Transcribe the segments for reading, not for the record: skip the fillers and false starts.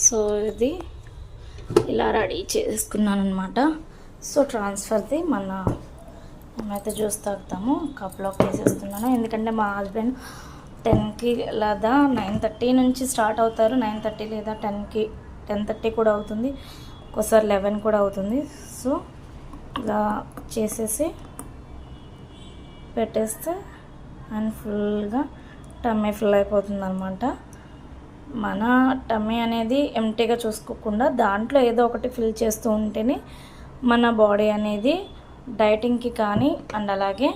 So ఇది ఇలా ready చేసుకున్నాను అనమాట. సో ట్రాన్స్ఫర్ది మేమైతే జ్యూస్ తాగుతాము, కప్లోకి వేసేస్తున్నాను. ఎందుకంటే మా హస్బెండ్ 10కి లేదా 9:30 నుంచి స్టార్ట్ అవుతారు. 9:30 లేదా 10కి 10:30 కూడా అవుతుంది, ఒకసారి 11 కూడా అవుతుంది. సో ఇలా చేసేసి పెట్టేస్తే అండ్ ఫుల్గా టమ్మీ ఫుల్ అయిపోతుంది అనమాట. మన టమ్మీ అనేది ఎంటీగా చూసుకోకుండా దాంట్లో ఏదో ఒకటి ఫిల్ చేస్తూ ఉంటేనే మన బాడీ అనేది డైటింగ్కి కానీ అండ్ అలాగే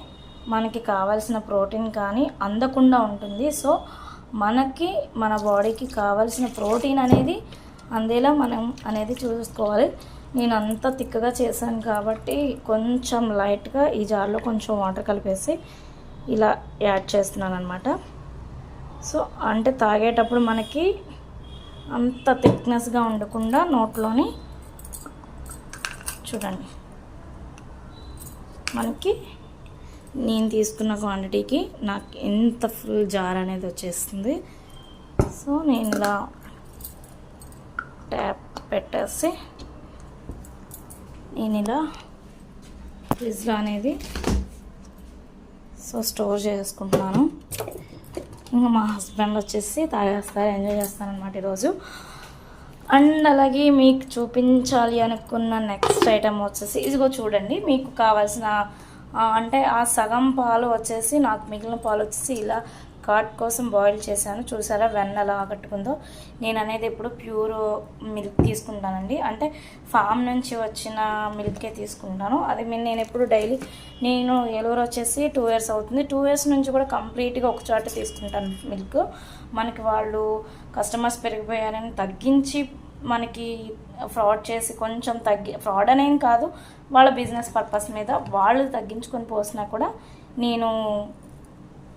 మనకి కావాల్సిన ప్రోటీన్ కానీ అందకుండా ఉంటుంది. సో మనకి మన బాడీకి కావాల్సిన ప్రోటీన్ అనేది అందేలా మనం అనేది చూసుకోవాలి. నేను అంత తిక్కగా చేశాను కాబట్టి కొంచెం లైట్గా ఈ జార్లో కొంచెం వాటర్ కలిపేసి ఇలా యాడ్ చేస్తున్నాను అనమాట. సో అంటే తాగేటప్పుడు మనకి అంత థిక్నెస్గా ఉండకుండా నోట్లోని చూడండి, మనకి నేను తీసుకున్న క్వాంటిటీకి నాకు ఎంత ఫుల్ జార్ అనేది వచ్చేస్తుంది. సో నేను ఇలా ట్యాప్ పెట్టేసి నేను ఇలా ఫ్రిడ్జ్లో అనేది సో స్టోర్ చేసుకుంటున్నాను. ఇంకా మా హస్బెండ్ వచ్చేసి తాగేస్తారు, ఎంజాయ్ చేస్తారనమాట ఈరోజు. అండ్ అలాగే మీకు చూపించాలి అనుకున్న నెక్స్ట్ ఐటమ్ వచ్చేసి ఇదిగో చూడండి. మీకు కావాల్సిన అంటే ఆ సగం పాలు వచ్చేసి నాకు మిగిలిన పాలు వచ్చేసి ఇలా కర్డ్ కోసం బాయిల్ చేశాను. చూసారా వెన్న ఎలా కట్టుకుందో. నేను అనేది ఎప్పుడు ప్యూర్ మిల్క్ తీసుకుంటానండి, అంటే ఫామ్ నుంచి వచ్చిన మిల్కే తీసుకుంటాను. అది నేను ఎప్పుడు డైలీ నేను ఏలూరు వచ్చేసి 2 years అవుతుంది. 2 years నుంచి కూడా కంప్లీట్గా ఒక చోట తీసుకుంటాను మిల్క్. మనకి వాళ్ళు కస్టమర్స్ పెరిగిపోయారని తగ్గించి మనకి ఫ్రాడ్ చేసి కొంచెం ఫ్రాడ్ అనేం కాదు, వాళ్ళ బిజినెస్ పర్పస్ మీద వాళ్ళు తగ్గించుకొని పోసినా కూడా నేను